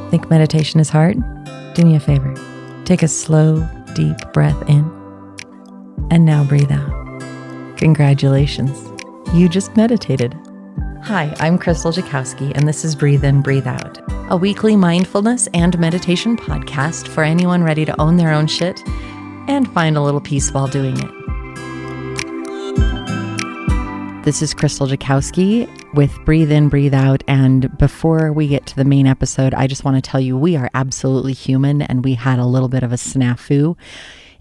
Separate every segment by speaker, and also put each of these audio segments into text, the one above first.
Speaker 1: Think meditation is hard? Do me a favor. Take a slow, deep breath in. And now breathe out. Congratulations. You just meditated. Hi, I'm Krystal Jakosky, and this is Breathe In, Breathe Out, a weekly mindfulness and meditation podcast for anyone ready to own their own shit and find a little peace while doing it. This is Krystal Jakosky with Breathe In, Breathe Out. And before we get to the main episode, I just want to tell you we are absolutely human, and we had a little bit of a snafu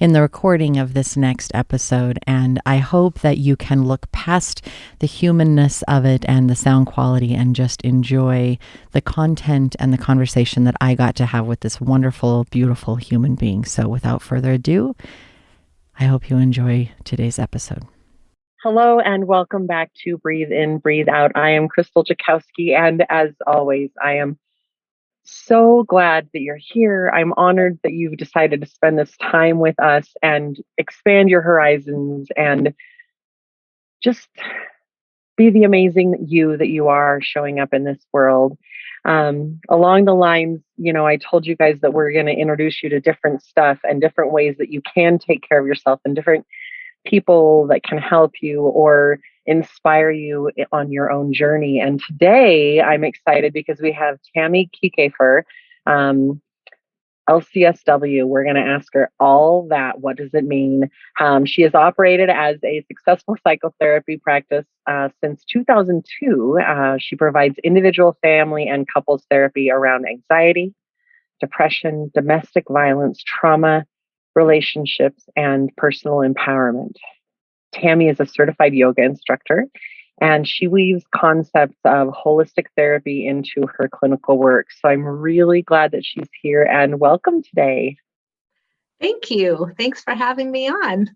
Speaker 1: in the recording of this next episode. And I hope that you can look past the humanness of it and the sound quality and just enjoy the content and the conversation that I got to have with this wonderful, beautiful human being. So without further ado, I hope you enjoy today's episode. Hello and welcome back to Breathe In, Breathe Out. I am Krystal Jakosky, and as always, I am so glad that you're here. I'm honored that you've decided to spend this time with us and expand your horizons and just be the amazing you that you are showing up in this world. Along the lines, I told you guys that we're going to introduce you to different stuff and different ways that you can take care of yourself and different people that can help you or inspire you on your own journey. And today I'm excited because we have Tami Kiekhaefer, LCSW. We're going to ask her all that. What does it mean? She has operated as a successful psychotherapy practice since 2002. She provides individual, family, and couples therapy around anxiety, depression, domestic violence, trauma, relationships, and personal empowerment. Tami is a certified yoga instructor, and she weaves concepts of holistic therapy into her clinical work. So I'm really glad that she's here, and welcome today.
Speaker 2: Thank you. Thanks for having me on.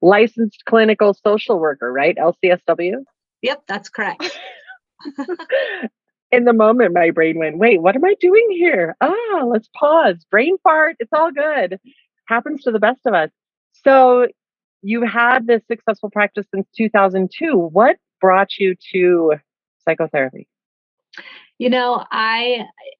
Speaker 1: Licensed clinical social worker, right? LCSW?
Speaker 2: Yep, that's correct.
Speaker 1: In the moment, my brain went, wait, what am I doing here? Let's pause. Brain fart. It's all good. Happens to the best of us. So you've had this successful practice since 2002. What brought you to psychotherapy?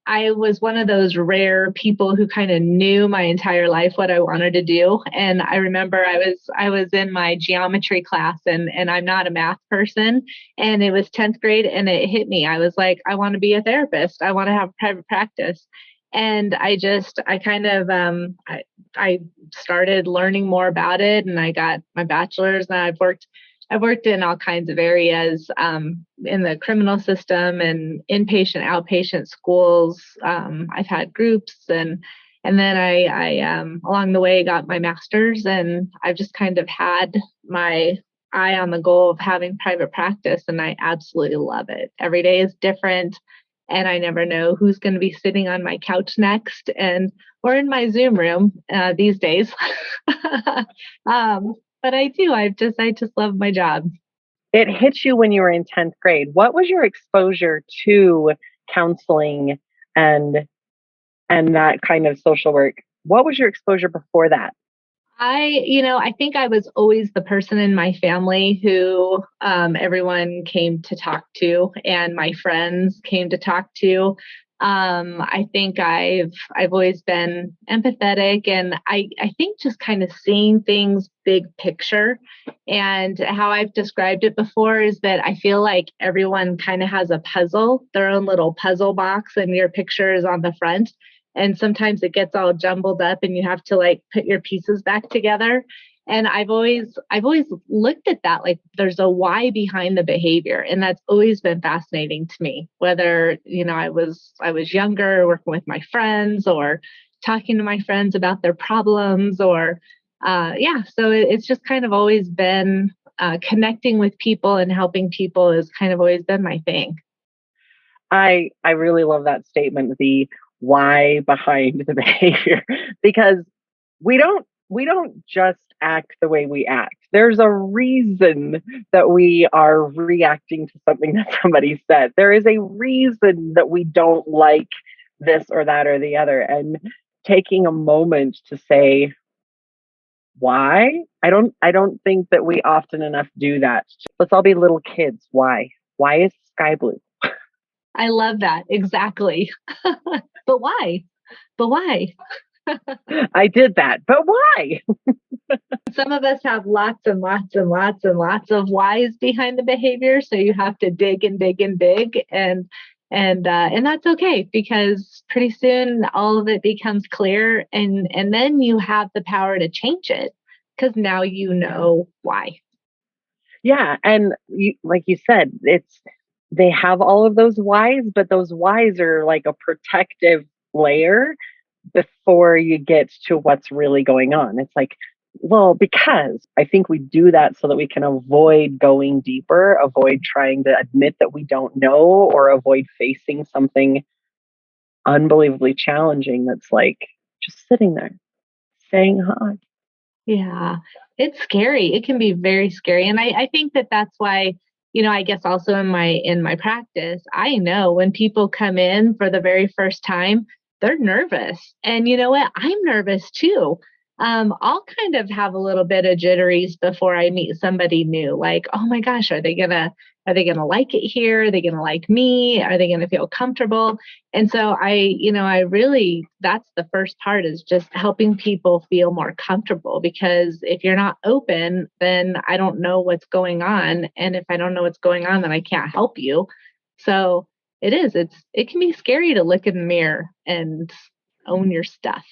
Speaker 2: I was one of those rare people who kind of knew my entire life what I wanted to do. And I remember I was in my geometry class and I'm not a math person. And it was 10th grade and it hit me. I was like, I want to be a therapist. I want to have private practice. And I started learning more about it, and I got my bachelor's, and I've worked in all kinds of areas in the criminal system and inpatient, outpatient schools. I've had groups, and then I along the way got my master's, and I've just kind of had my eye on the goal of having private practice, and I absolutely love it. Every day is different, and I never know who's going to be sitting on my couch next, or in my Zoom room these days. But I do. I just love my job.
Speaker 1: It hit you when you were in 10th grade. What was your exposure to counseling and that kind of social work? What was your exposure before that?
Speaker 2: I think I was always the person in my family who everyone came to talk to, and my friends came to talk to. I think I've always been empathetic, and I think just kind of seeing things big picture. And how I've described it before is that I feel like everyone kind of has a puzzle, their own little puzzle box, and your picture is on the front. And sometimes it gets all jumbled up and you have to put your pieces back together. And I've always looked at that, like there's a why behind the behavior. And that's always been fascinating to me, whether, I was younger, working with my friends or talking to my friends about their problems or, so it's just kind of always been connecting with people and helping people has kind of always been my thing.
Speaker 1: I really love that statement, the why behind the behavior, because we don't just act the way we act. There's a reason that we are reacting to something that somebody said. There is a reason that we don't like this or that or the other. And taking a moment to say, why? I don't think that we often enough do that. Let's all be little kids. Why? Why is the sky blue?
Speaker 2: I love that. Exactly. But why? But why?
Speaker 3: I did that, but why?
Speaker 2: Some of us have lots and lots and lots and lots of whys behind the behavior. So you have to dig and dig and dig, and that's okay, because pretty soon all of it becomes clear, and then you have the power to change it because now you know why.
Speaker 3: Yeah. And like you said, they have all of those whys, but those whys are like a protective layer before you get to what's really going on. It's like, well, because I think we do that so that we can avoid going deeper, avoid trying to admit that we don't know, or avoid facing something unbelievably challenging that's like just sitting there saying hi.
Speaker 2: Yeah, it's scary. It can be very scary. And I think that that's why, I guess also in my practice, I know when people come in for the very first time, they're nervous. And you know what? I'm nervous too. I'll kind of have a little bit of jitteries before I meet somebody new. Like, oh my gosh, are they gonna like it here? Are they gonna like me? Are they gonna feel comfortable? And so I really, that's the first part, is just helping people feel more comfortable, because if you're not open, then I don't know what's going on. And if I don't know what's going on, then I can't help you. So it can be scary to look in the mirror and own your stuff.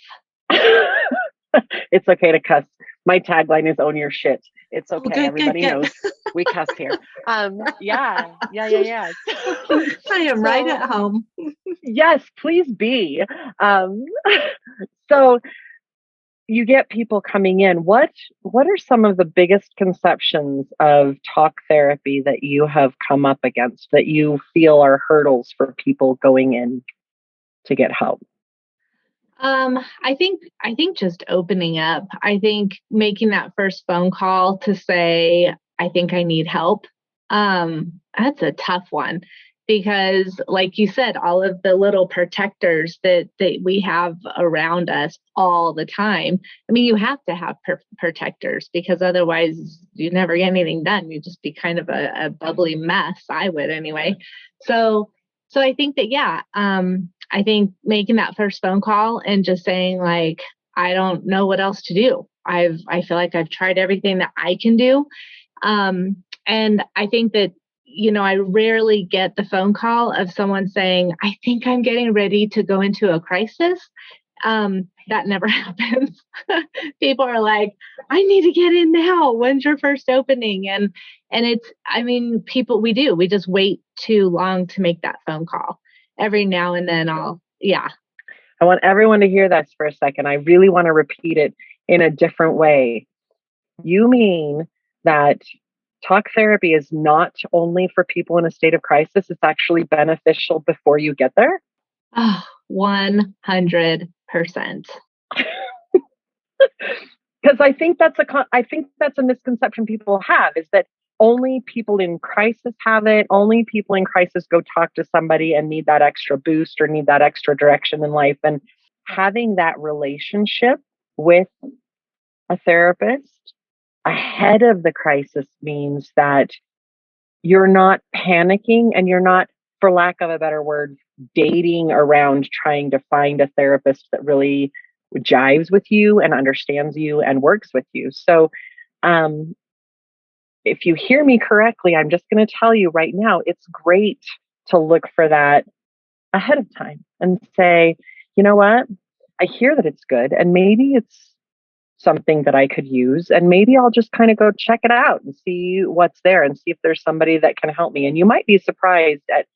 Speaker 3: It's okay to cuss. My tagline is own your shit. It's
Speaker 1: Oh,
Speaker 3: okay.
Speaker 1: good,
Speaker 3: Everybody
Speaker 1: good.
Speaker 3: knows we cuss here. Yeah.
Speaker 2: I am right at home.
Speaker 3: Yes, please be. Um, so you get people coming in. What are some of the biggest conceptions of talk therapy that you have come up against that you feel are hurdles for people going in to get help?
Speaker 2: I think just opening up. I think making that first phone call to say, I think I need help. That's a tough one, because like you said, all of the little protectors that we have around us all the time. I mean, you have to have protectors, because otherwise you never get anything done. You'd just be kind of a bubbly mess. I would anyway. So I think that, yeah, I think making that first phone call and just saying, like, I don't know what else to do. I feel like I've tried everything that I can do. And I think that, I rarely get the phone call of someone saying, I think I'm getting ready to go into a crisis. That never happens. People are like, I need to get in now. When's your first opening? And we just wait too long to make that phone call. Every now and then yeah.
Speaker 3: I want everyone to hear this for a second. I really want to repeat it in a different way. You mean that talk therapy is not only for people in a state of crisis, it's actually beneficial before you get there?
Speaker 2: Oh, 100%.
Speaker 3: Because I think that's a misconception people have, is that only people in crisis have it. Only people in crisis go talk to somebody and need that extra boost or need that extra direction in life. And having that relationship with a therapist ahead of the crisis means that you're not panicking and you're not, for lack of a better word, dating around trying to find a therapist that really jives with you and understands you and works with you. So, if you hear me correctly, I'm just going to tell you right now, it's great to look for that ahead of time and say, you know what? I hear that it's good, and maybe it's something that I could use, and maybe I'll just kind of go check it out and see what's there and see if there's somebody that can help me. And you might be surprised at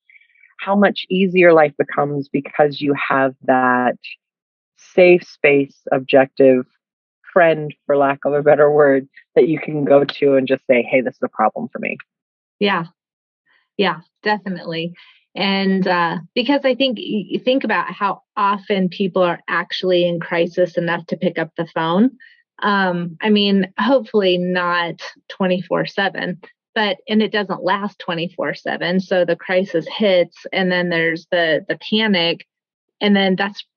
Speaker 3: how much easier life becomes because you have that safe space, objective friend, for lack of a better word, that you can go to and just say, hey, this is a problem for me.
Speaker 2: Yeah. Yeah, definitely. And because I think you think about how often people are actually in crisis enough to pick up the phone. Hopefully not 24/7, and it doesn't last 24/7. So the crisis hits, and then there's the panic, and then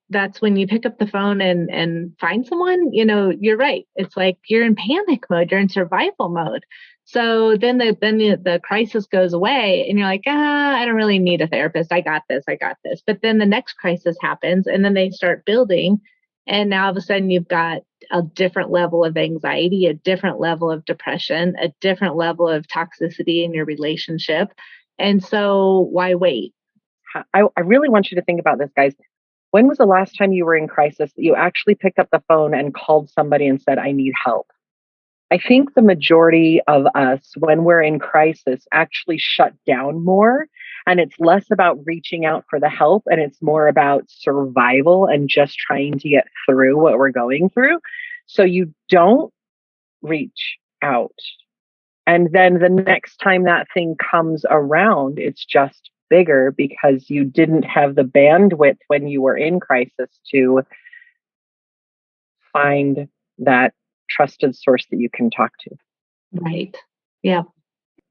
Speaker 2: that's when you pick up the phone and find someone. You're right. It's like you're in panic mode, you're in survival mode. So then the crisis goes away and you're like, I don't really need a therapist. I got this. But then the next crisis happens and then they start building. And now all of a sudden you've got a different level of anxiety, a different level of depression, a different level of toxicity in your relationship. And so why wait?
Speaker 3: I really want you to think about this, guys. When was the last time you were in crisis that you actually picked up the phone and called somebody and said, I need help? I think the majority of us, when we're in crisis, actually shut down more. And it's less about reaching out for the help and it's more about survival and just trying to get through what we're going through. So you don't reach out. And then the next time that thing comes around, it's just bigger because you didn't have the bandwidth when you were in crisis to find that trusted source that you can talk to.
Speaker 2: Right. Yeah.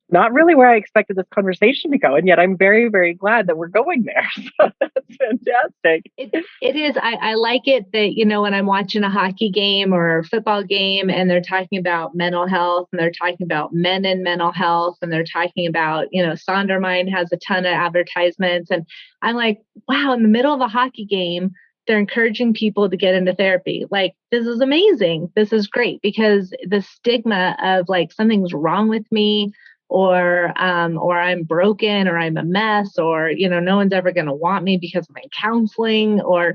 Speaker 3: Not really where I expected this conversation to go. And yet I'm very, very glad that we're going there. So that's fantastic.
Speaker 2: It is. I like it that, when I'm watching a hockey game or a football game and they're talking about mental health and they're talking about men and mental health and they're talking about, Sondermind has a ton of advertisements. And I'm like, wow, in the middle of a hockey game, they're encouraging people to get into therapy. Like, this is amazing. This is great because the stigma of like something's wrong with me or I'm broken or I'm a mess or, no one's ever going to want me because I'm in counseling or,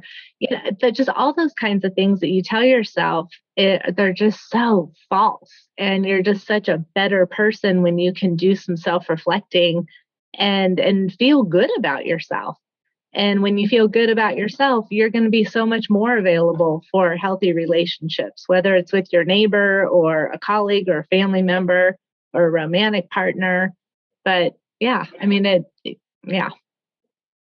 Speaker 2: just all those kinds of things that you tell yourself, they're just so false. And you're just such a better person when you can do some self-reflecting and feel good about yourself. And when you feel good about yourself, you're going to be so much more available for healthy relationships, whether it's with your neighbor or a colleague or a family member or a romantic partner. But yeah, I mean, yeah.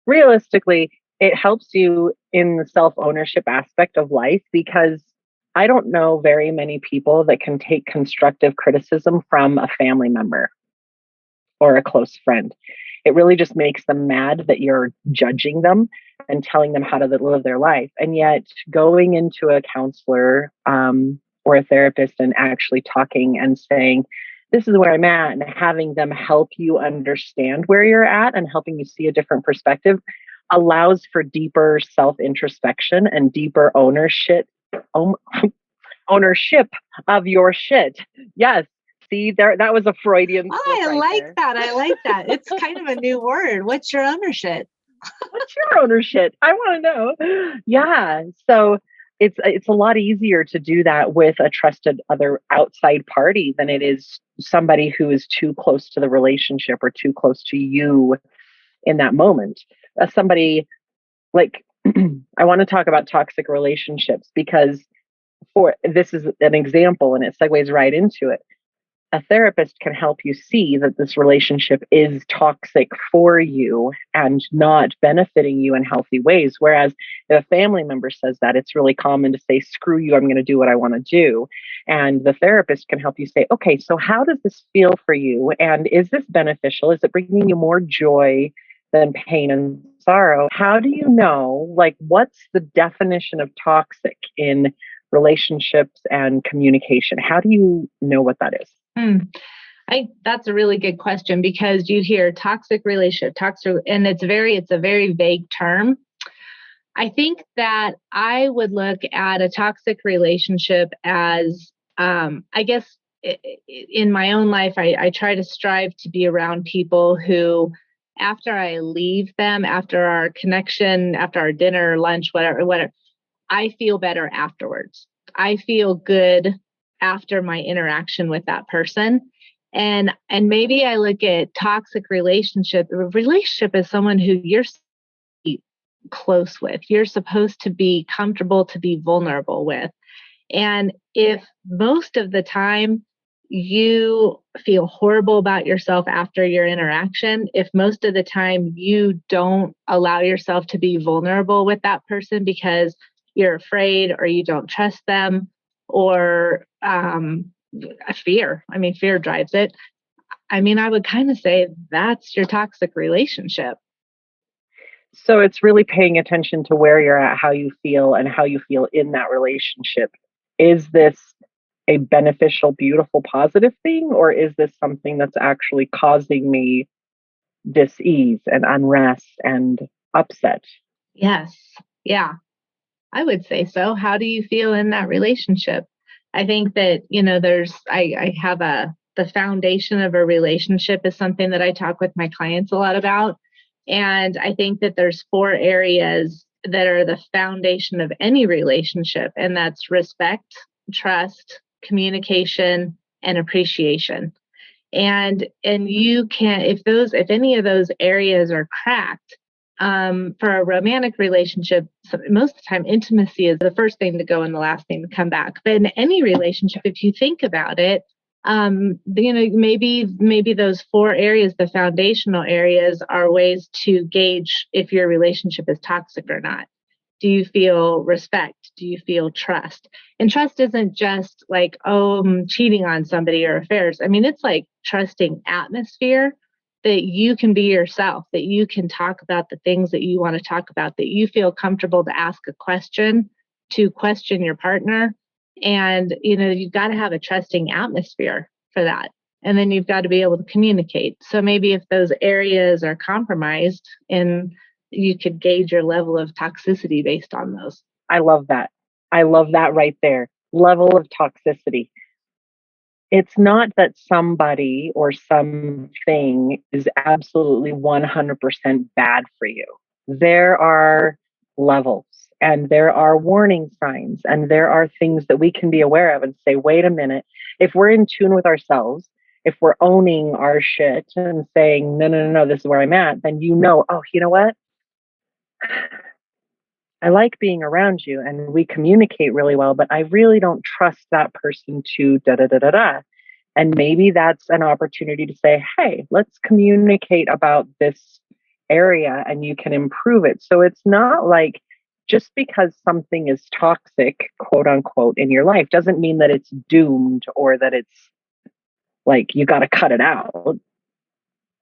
Speaker 3: Realistically, it helps you in the self-ownership aspect of life because I don't know very many people that can take constructive criticism from a family member or a close friend. It really just makes them mad that you're judging them and telling them how to live their life. And yet going into a counselor or a therapist and actually talking and saying, this is where I'm at, and having them help you understand where you're at and helping you see a different perspective allows for deeper self-introspection and deeper ownership of your shit. Yes. See, that was a Freudian slip
Speaker 2: I
Speaker 3: right
Speaker 2: like
Speaker 3: there.
Speaker 2: that. I like that. It's kind of a new word. What's your ownership?
Speaker 3: What's your ownership? I want to know. Yeah. So it's a lot easier to do that with a trusted other outside party than it is somebody who is too close to the relationship or too close to you in that moment. Somebody like I want to talk about toxic relationships because this is an example and it segues right into it. A therapist can help you see that this relationship is toxic for you and not benefiting you in healthy ways. Whereas if a family member says that, it's really common to say, screw you, I'm going to do what I want to do. And the therapist can help you say, okay, so how does this feel for you? And is this beneficial? Is it bringing you more joy than pain and sorrow? How do you know, like, what's the definition of toxic in relationships and communication? How do you know what that is?
Speaker 2: That's a really good question because you hear toxic relationship, and it's a very vague term. I think that I would look at a toxic relationship as, I guess in my own life, I try to strive to be around people who, after I leave them, after our connection, after our dinner, lunch, whatever, I feel better afterwards. I feel good after my interaction with that person. And maybe I look at toxic relationship. A relationship is someone who you're close with. You're supposed to be comfortable to be vulnerable with. And if most of the time you feel horrible about yourself after your interaction, if most of the time you don't allow yourself to be vulnerable with that person because you're afraid or you don't trust them or fear. I mean, fear drives it. I mean, I would kind of say that's your toxic relationship.
Speaker 3: So it's really paying attention to where you're at, how you feel, and how you feel in that relationship. Is this a beneficial, beautiful, positive thing? Or is this something that's actually causing me dis-ease and unrest and upset?
Speaker 2: Yes. Yeah, I would say so. How do you feel in that relationship? I think that, I have the foundation of a relationship is something that I talk with my clients a lot about. And I think that there's 4 areas that are the foundation of any relationship, and that's respect, trust, communication, and appreciation. And you can, if any of those areas are cracked, for a romantic relationship, most of the time intimacy is the first thing to go and the last thing to come back. But in any relationship, if you think about it, maybe those 4 areas, the foundational areas, are ways to gauge if your relationship is toxic or not. Do you feel respect? Do you feel trust? And trust isn't just like, oh, I'm cheating on somebody or affairs. I mean, it's like trusting atmosphere, that you can be yourself, that you can talk about the things that you want to talk about, that you feel comfortable to ask a question, to question your partner. And, you've got to have a trusting atmosphere for that. And then you've got to be able to communicate. So maybe if those areas are compromised, and you could gauge your level of toxicity based on those.
Speaker 3: I love that. I love that right there. Level of toxicity. It's not that somebody or something is absolutely 100% bad for you. There are levels and there are warning signs and there are things that we can be aware of and say, wait a minute, if we're in tune with ourselves, if we're owning our shit and saying, no, this is where I'm at, then oh, you know what? I like being around you and we communicate really well, but I really don't trust that person to da da da da da. And maybe that's an opportunity to say, hey, let's communicate about this area and you can improve it. So it's not like just because something is toxic, quote unquote, in your life doesn't mean that it's doomed or that it's like you got to cut it out.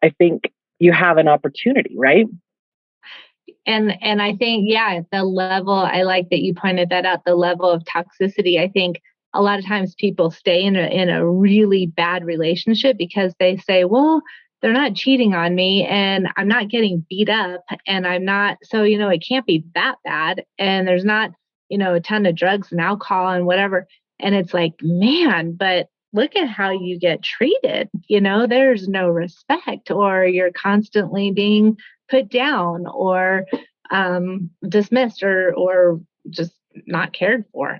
Speaker 3: I think you have an opportunity, right?
Speaker 2: And I think, yeah, the level, I like that you pointed that out, the level of toxicity. I think a lot of times people stay in a really bad relationship because they say, well, they're not cheating on me and I'm not getting beat up and I'm not, so, it can't be that bad. And there's not, a ton of drugs and alcohol and whatever. And it's like, man, but look at how you get treated. There's no respect, or you're constantly being put down or dismissed or just not cared for.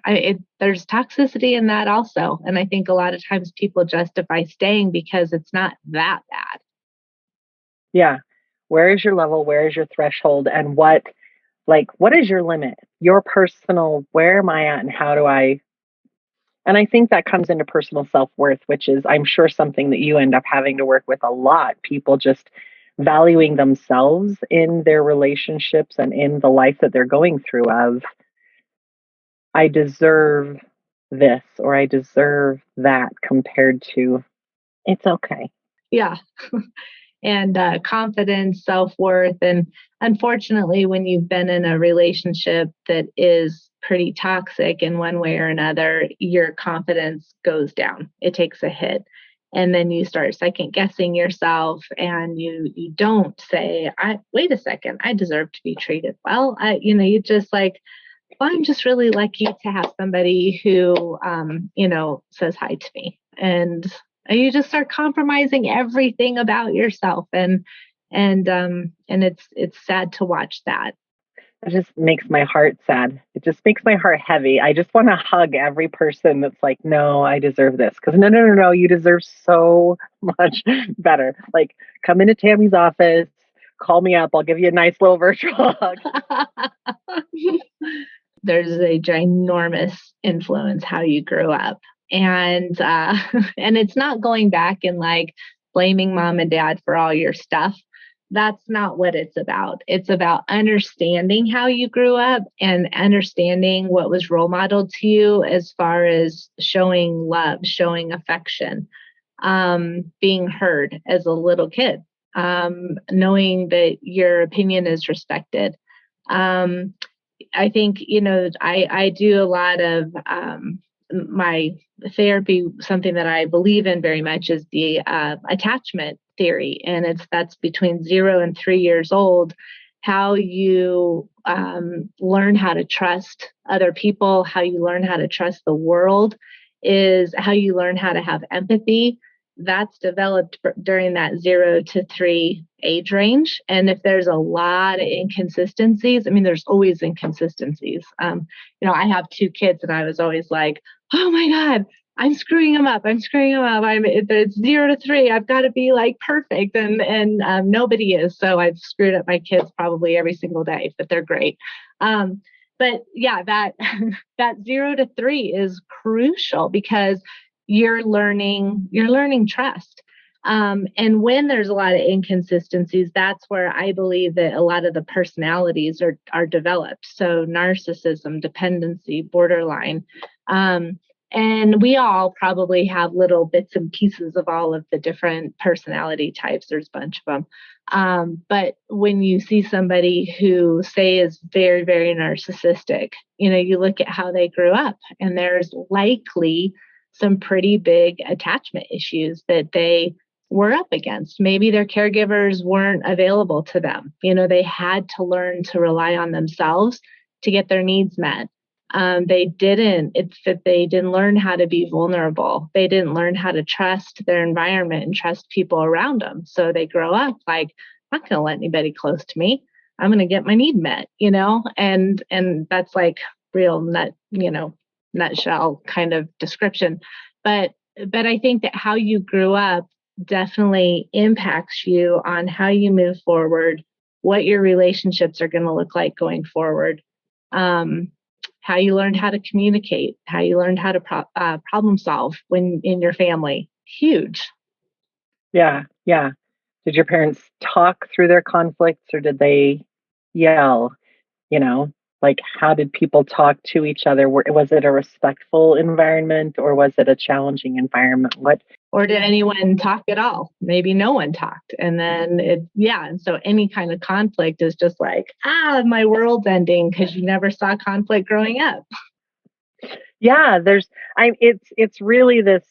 Speaker 2: There's toxicity in that also. And I think a lot of times people justify staying because it's not that bad.
Speaker 3: Yeah. Where is your level? Where is your threshold? And what is your limit? Your personal, where am I at and how do and I think that comes into personal self-worth, which is, I'm sure, something that you end up having to work with a lot. People just valuing themselves in their relationships and in the life that they're going through of, I deserve this or I deserve that, compared to it's okay.
Speaker 2: Yeah. And confidence, self-worth. And unfortunately, when you've been in a relationship that is pretty toxic in one way or another, your confidence goes down. It takes a hit. And then you start second guessing yourself and you don't say, wait a second, I deserve to be treated well. You just like, well, I'm just really lucky to have somebody who, says hi to me. And you just start compromising everything about yourself. And it's sad to watch that.
Speaker 3: It just makes my heart sad. It just makes my heart heavy. I just want to hug every person that's like, no, I deserve this. Because no, you deserve so much better. Like, come into Tami's office, call me up. I'll give you a nice little virtual hug.
Speaker 2: There's a ginormous influence how you grew up. And and it's not going back and like blaming mom and dad for all your stuff. That's not what it's about. It's about understanding how you grew up and understanding what was role modeled to you as far as showing love, showing affection, being heard as a little kid, knowing that your opinion is respected. I think, I do a lot of my therapy, something that I believe in very much is the attachment theory. And that's between 0 and 3 years old, how you learn how to trust other people, how you learn how to trust the world, is how you learn how to have empathy. That's developed during that 0 to 3 age range. And if there's a lot of inconsistencies, I mean, there's always inconsistencies. I have 2 kids and I was always like, oh my God, I'm screwing them up. It's 0 to 3. I've got to be like perfect. And nobody is. So I've screwed up my kids probably every single day, but they're great. But yeah, that 0 to 3 is crucial because you're learning trust. And when there's a lot of inconsistencies, that's where I believe that a lot of the personalities are developed. So narcissism, dependency, borderline. And we all probably have little bits and pieces of all of the different personality types. There's a bunch of them. But when you see somebody who, say, is very, very narcissistic, you look at how they grew up, and there's likely some pretty big attachment issues that they were up against. Maybe their caregivers weren't available to them. They had to learn to rely on themselves to get their needs met. They didn't learn how to be vulnerable. They didn't learn how to trust their environment and trust people around them. So they grow up like, I'm not going to let anybody close to me. I'm going to get my need met, and that's like real nutshell kind of description. But I think that how you grew up definitely impacts you on how you move forward, what your relationships are going to look like going forward, how you learned how to communicate, how you learned how to problem solve when in your family. Huge.
Speaker 3: Yeah. Did your parents talk through their conflicts, or did they yell? Like, how did people talk to each other? Was it a respectful environment, or was it a challenging environment?
Speaker 2: Or did anyone talk at all? Maybe no one talked. And then and so any kind of conflict is just like, my world's ending because you never saw conflict growing up.
Speaker 3: Yeah, it's really this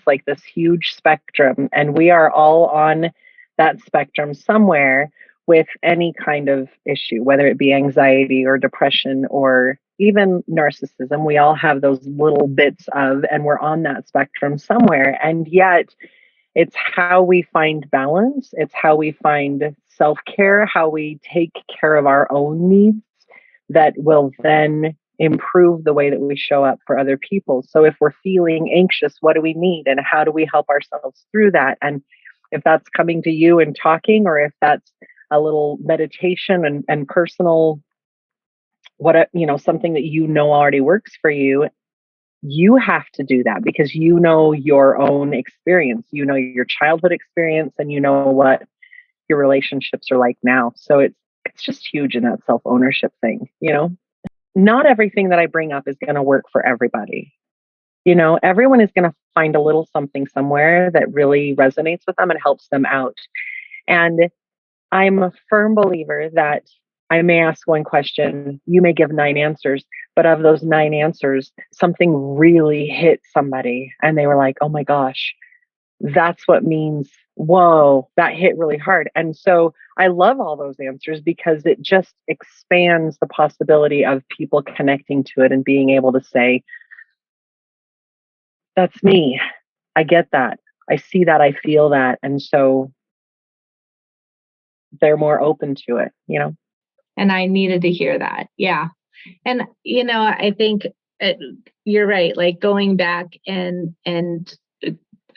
Speaker 3: like this huge spectrum, and we are all on that spectrum somewhere with any kind of issue, whether it be anxiety or depression or even narcissism. We all have those little bits of, and we're on that spectrum somewhere. And yet it's how we find balance. It's how we find self-care, how we take care of our own needs that will then improve the way that we show up for other people. So if we're feeling anxious, what do we need? And how do we help ourselves through that? And if that's coming to you and talking, or if that's a little meditation and personal, something that already works for you, you have to do that because your own experience, your childhood experience, and what your relationships are like now. So it's just huge in that self-ownership thing. Not everything that I bring up is going to work for everybody. Everyone is going to find a little something somewhere that really resonates with them and helps them out. And I'm a firm believer that I may ask one question, you may give 9 answers, but of those 9 answers, something really hit somebody and they were like, oh my gosh, that's what means, whoa, that hit really hard. And so I love all those answers because it just expands the possibility of people connecting to it and being able to say, that's me. I get that. I see that. I feel that. And so they're more open to it,
Speaker 2: And I needed to hear that. Yeah. And, I think you're right. Like going back and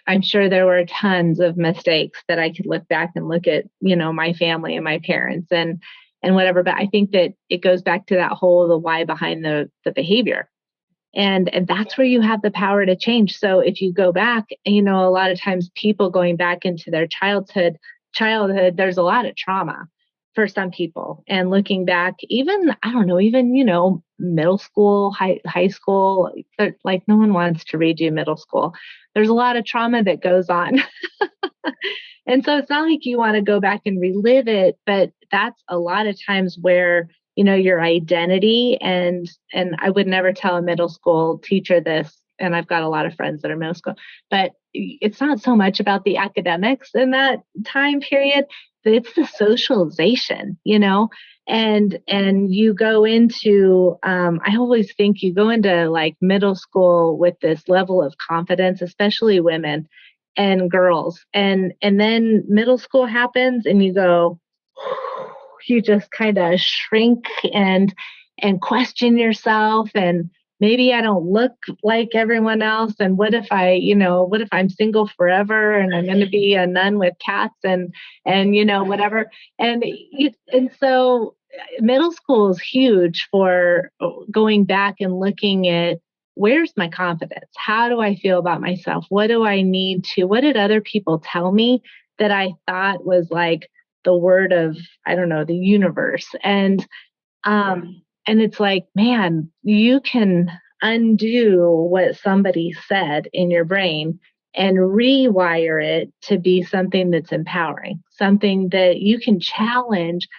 Speaker 2: I'm sure there were tons of mistakes that I could look back and look at, my family and my parents and whatever. But I think that it goes back to that whole, the why behind the behavior. And that's where you have the power to change. So if you go back, a lot of times people going back into their childhood, there's a lot of trauma for some people. And looking back, even middle school, high school, like no one wants to redo middle school. There's a lot of trauma that goes on. And so it's not like you want to go back and relive it, but that's a lot of times where your identity. And I would never tell a middle school teacher this, and I've got a lot of friends that are middle school, but it's not so much about the academics in that time period, but it's the socialization, and you go into, I always think you go into like middle school with this level of confidence, especially women and girls. And then middle school happens and you go, you just kind of shrink and question yourself, and maybe I don't look like everyone else. And what if I'm single forever and I'm going to be a nun with cats and whatever. And so middle school is huge for going back and looking at, where's my confidence? How do I feel about myself? What do I need to, what did other people tell me that I thought was like the word of, I don't know, the universe? And it's like, man, you can undo what somebody said in your brain and rewire it to be something that's empowering, something that you can challenge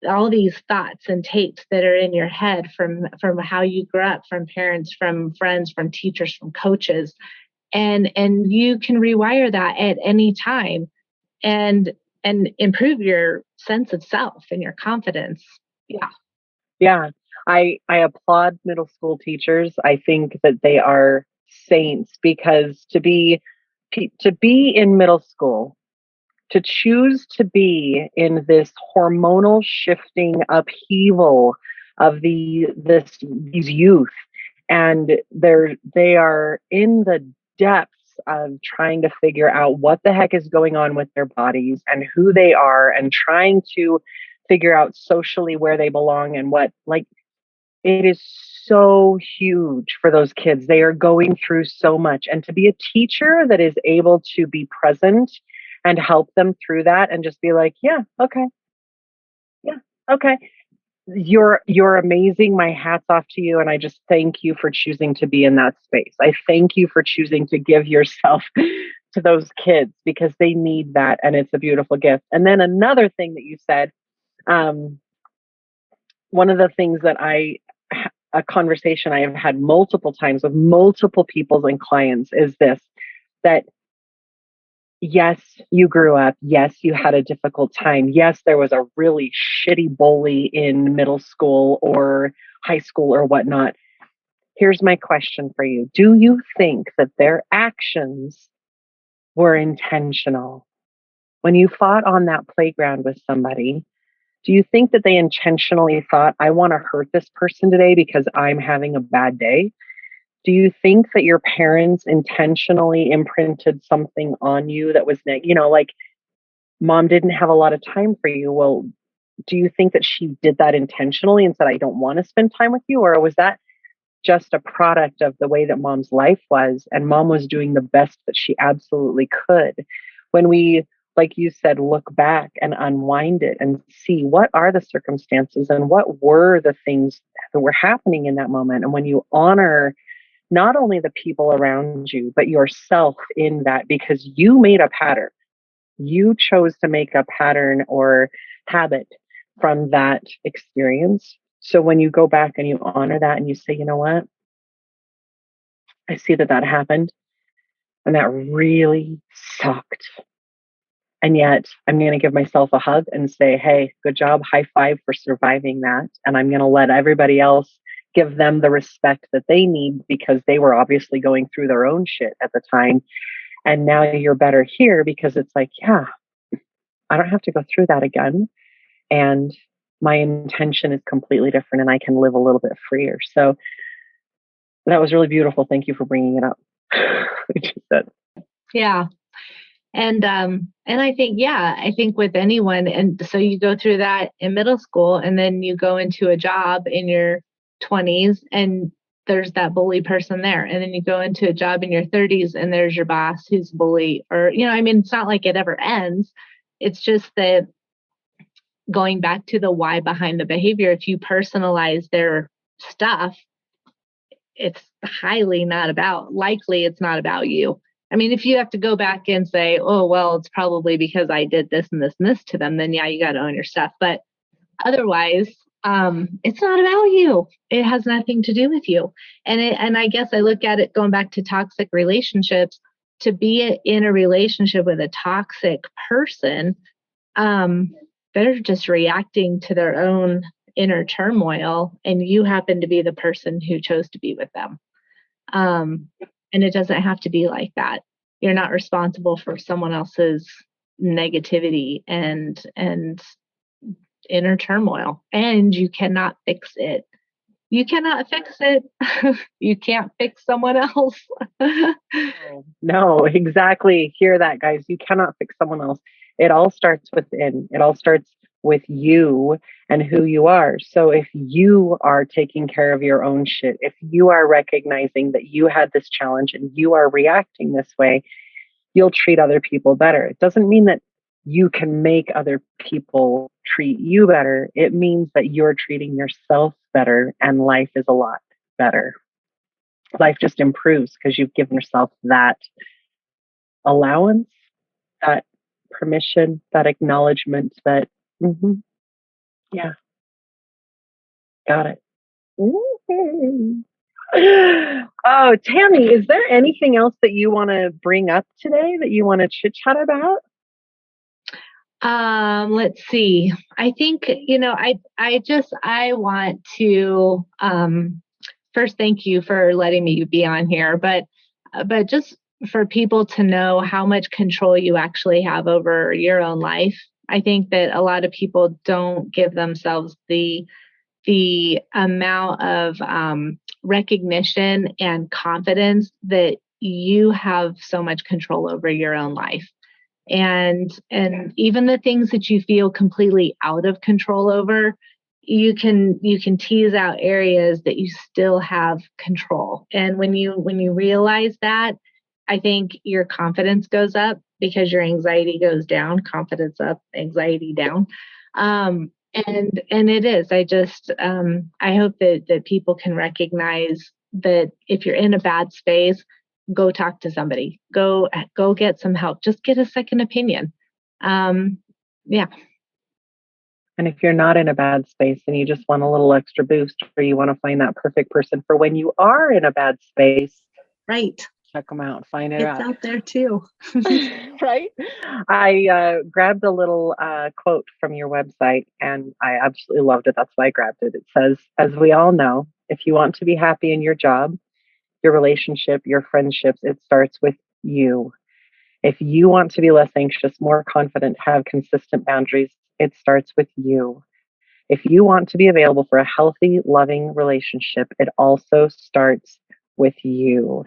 Speaker 2: all these thoughts and tapes that are in your head from how you grew up, from parents, from friends, from teachers, from coaches. And you can rewire that at any time and improve your sense of self and your confidence. Yeah.
Speaker 3: Yeah. I applaud middle school teachers. I think that they are saints, because to be in middle school, to choose to be in this hormonal shifting upheaval of these youth, and they are in the depths of trying to figure out what the heck is going on with their bodies and who they are, and trying to figure out socially where they belong and what, like, it is so huge for those kids. They are going through so much. And to be a teacher that is able to be present and help them through that and just be like, yeah, okay. Yeah, okay. You're amazing. My hat's off to you. And I just thank you for choosing to be in that space. I thank you for choosing to give yourself to those kids, because they need that. And it's a beautiful gift. And then another thing that you said, one of the things that a conversation I have had multiple times with multiple people and clients is this, that yes, you grew up. Yes, you had a difficult time. Yes, there was a really shitty bully in middle school or high school or whatnot. Here's my question for you. Do you think that their actions were intentional? When you fought on that playground with somebody, do you think that they intentionally thought, I want to hurt this person today because I'm having a bad day? Do you think that your parents intentionally imprinted something on you that was, like mom didn't have a lot of time for you? Well, do you think that she did that intentionally and said, I don't want to spend time with you? Or was that just a product of the way that mom's life was, and mom was doing the best that she absolutely could? When we, like you said, look back and unwind it and see what are the circumstances and what were the things that were happening in that moment. And when you honor not only the people around you, but yourself in that, because you made a pattern, you chose to make a pattern or habit from that experience. So when you go back and you honor that and you say, you know what? I see that happened and that really sucked. And yet I'm going to give myself a hug and say, hey, good job. High five for surviving that. And I'm going to let everybody else, give them the respect that they need, because they were obviously going through their own shit at the time. And now you're better here because it's like, yeah, I don't have to go through that again. And my intention is completely different and I can live a little bit freer. So that was really beautiful. Thank you for bringing it up.
Speaker 2: Yeah. And I think with anyone, and so you go through that in middle school and then you go into a job in your 20s and there's that bully person there. And then you go into a job in your 30s and there's your boss who's bully, or, it's not like it ever ends. It's just that going back to the why behind the behavior, if you personalize their stuff, it's likely it's not about you. I mean, if you have to go back and say, oh, well, it's probably because I did this and this and this to them, then yeah, you got to own your stuff. But otherwise, it's not about you. It has nothing to do with you. And I guess I look at it going back to toxic relationships. To be in a relationship with a toxic person, they're just reacting to their own inner turmoil, and you happen to be the person who chose to be with them. And it doesn't have to be like that. You're not responsible for someone else's negativity and inner turmoil, and you cannot fix it. You cannot fix it. You can't fix someone else.
Speaker 3: No, exactly. Hear that, guys. You cannot fix someone else. It all starts within. It all starts with you and who you are. So if you are taking care of your own shit, if you are recognizing that you had this challenge and you are reacting this way, you'll treat other people better. It doesn't mean that you can make other people treat you better. It means that you're treating yourself better, and life is a lot better. Life just improves because you've given yourself that allowance, that permission, that acknowledgement that, yeah, got it. Mhm. Oh, Tami, is there anything else that you want to bring up today that you want to chit chat about?
Speaker 2: Let's see. I think, I want to first thank you for letting me be on here, but just for people to know how much control you actually have over your own life. I think that a lot of people don't give themselves the amount of recognition and confidence that you have so much control over your own life. And even the things that you feel completely out of control over, you can tease out areas that you still have control. And when you realize that, I think your confidence goes up because your anxiety goes down. Confidence up, anxiety down. And it is. I hope that people can recognize that if you're in a bad space, go talk to somebody. Go get some help. Just get a second opinion. Yeah.
Speaker 3: And if you're not in a bad space and you just want a little extra boost, or you want to find that perfect person for when you are in a bad space,
Speaker 2: right,
Speaker 3: check them out, find it
Speaker 2: it's out there too.
Speaker 3: Right? I grabbed a little quote from your website and I absolutely loved it. That's why I grabbed it. It says, as we all know, if you want to be happy in your job, your relationship, your friendships, it starts with you. If you want to be less anxious, more confident, have consistent boundaries, it starts with you. If you want to be available for a healthy, loving relationship, it also starts with you.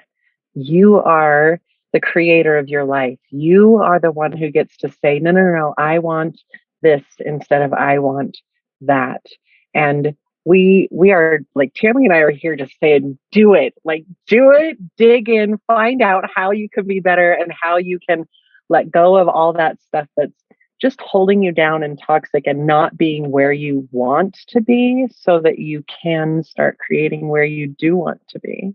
Speaker 3: You are the creator of your life. You are the one who gets to say, no, no, no, I want this instead of I want that. And we are like, Tami and I are here just saying, do it, dig in, find out how you can be better and how you can let go of all that stuff that's just holding you down and toxic and not being where you want to be, so that you can start creating where you do want to be.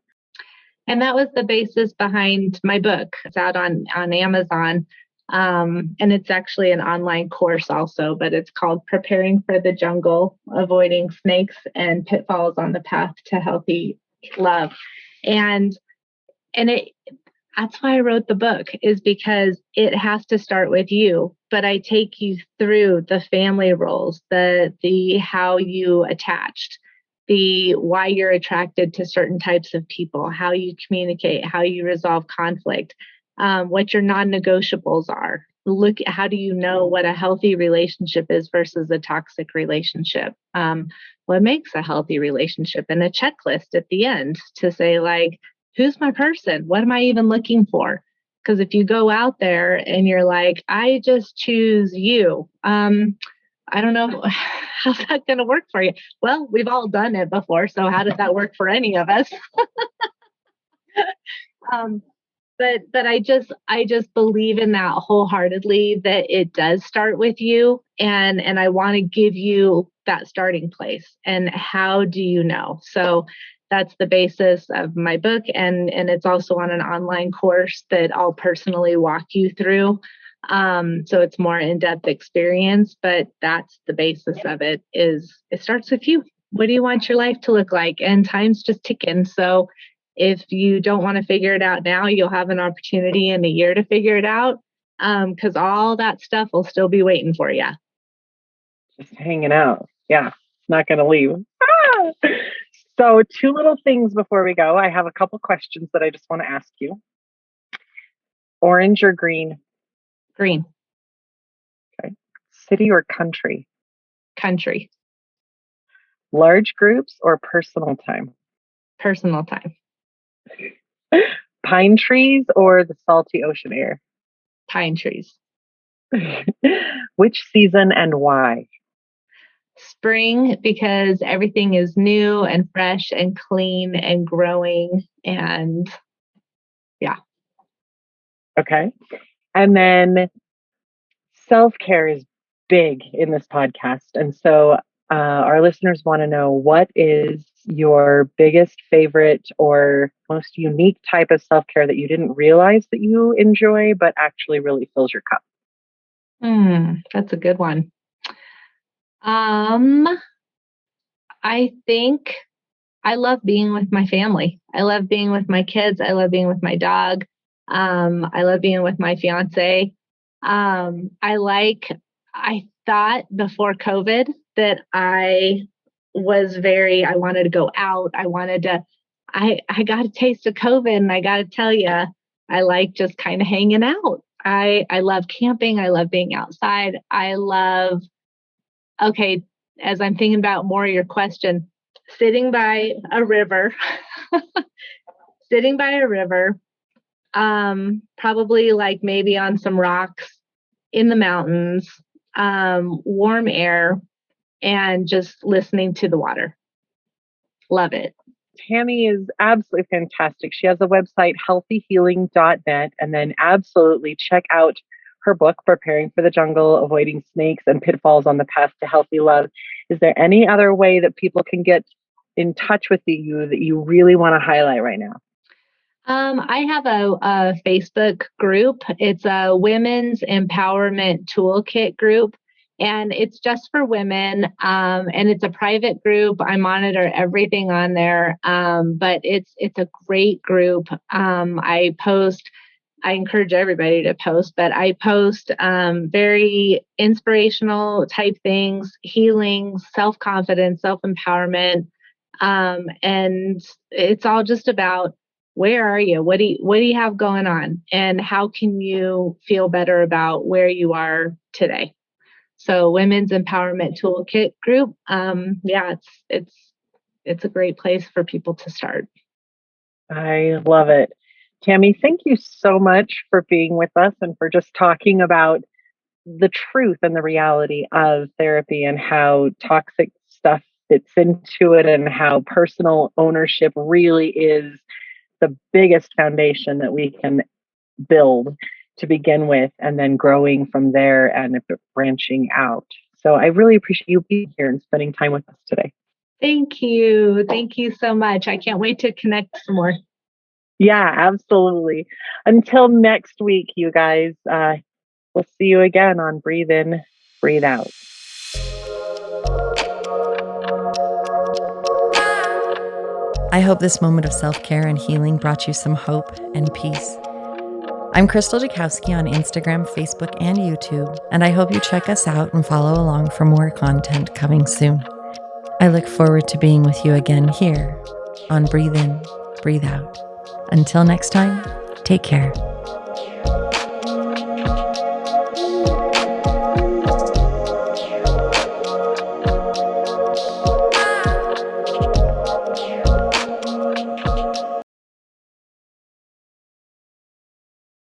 Speaker 2: And that was the basis behind my book. It's out on Amazon. And it's actually an online course also, but it's called Preparing for the Jungle, Avoiding Snakes and Pitfalls on the Path to Healthy Love. And that's why I wrote the book, is because it has to start with you. But I take you through the family roles, the how you attached, the why you're attracted to certain types of people, how you communicate, how you resolve conflict, what your non-negotiables are. Look, how do you know what a healthy relationship is versus a toxic relationship? What makes a healthy relationship, and a checklist at the end to say, like, who's my person? What am I even looking for? Because if you go out there and you're like, I just choose you, I don't know how's that going to work for you. Well, we've all done it before, so how does that work for any of us? But I just believe in that wholeheartedly, that it does start with you, and I want to give you that starting place. And how do you know? So that's the basis of my book, and it's also on an online course that I'll personally walk you through So it's more in-depth experience, but that's the basis of it. Is it starts with you. What do you want your life to look like? And time's just ticking. So if you don't want to figure it out now, you'll have an opportunity in a year to figure it out, because all that stuff will still be waiting for you.
Speaker 3: Just hanging out. Yeah, not going to leave. So 2 little things before we go. I have a couple questions that I just want to ask you. Orange or green?
Speaker 2: Green.
Speaker 3: Okay. City or country?
Speaker 2: Country.
Speaker 3: Large groups or personal time?
Speaker 2: Personal time.
Speaker 3: Pine trees or the salty ocean air?
Speaker 2: Pine trees.
Speaker 3: Which season and why?
Speaker 2: Spring, because everything is new and fresh and clean and growing, and yeah.
Speaker 3: Okay. And then self-care is big in this podcast. And so our listeners want to know, what is your biggest favorite or most unique type of self-care that you didn't realize that you enjoy, but actually really fills your cup?
Speaker 2: That's a good one. I think I love being with my family. I love being with my kids. I love being with my dog. I love being with my fiance. I thought before COVID that I wanted to go out. I got a taste of COVID, and I got to tell you, I like just kind of hanging out. I love camping. I love being outside. As I'm thinking about more of your question, sitting by a river, probably like maybe on some rocks in the mountains, warm air, and just listening to the water. Love it.
Speaker 3: Tami is absolutely fantastic. She has a website, healthyhealing.net, and then absolutely check out her book, Preparing for the Jungle, Avoiding Snakes and Pitfalls on the Path to Healthy Love. Is there any other way that people can get in touch with you that you really want to highlight right now?
Speaker 2: I have a Facebook group. It's a Women's Empowerment Toolkit group, and it's just for women. And it's a private group. I monitor everything on there, but it's a great group. I encourage everybody to post, but I post very inspirational type things, healing, self-confidence, self-empowerment, and it's all just about, where are you? What do you have going on? And how can you feel better about where you are today? So Women's Empowerment Toolkit group. It's a great place for people to start.
Speaker 3: I love it. Tami, thank you so much for being with us and for just talking about the truth and the reality of therapy and how toxic stuff fits into it and how personal ownership really is the biggest foundation that we can build to begin with, and then growing from there and branching out. So I really appreciate you being here and spending time with us today.
Speaker 2: Thank you. Thank you so much. I can't wait to connect some more.
Speaker 3: Yeah, absolutely. Until next week, you guys, we'll see you again on Breathe In, Breathe Out.
Speaker 1: I hope this moment of self-care and healing brought you some hope and peace. I'm Krystal Jakosky on Instagram, Facebook, and YouTube, and I hope you check us out and follow along for more content coming soon. I look forward to being with you again here on Breathe In, Breathe Out. Until next time, take care.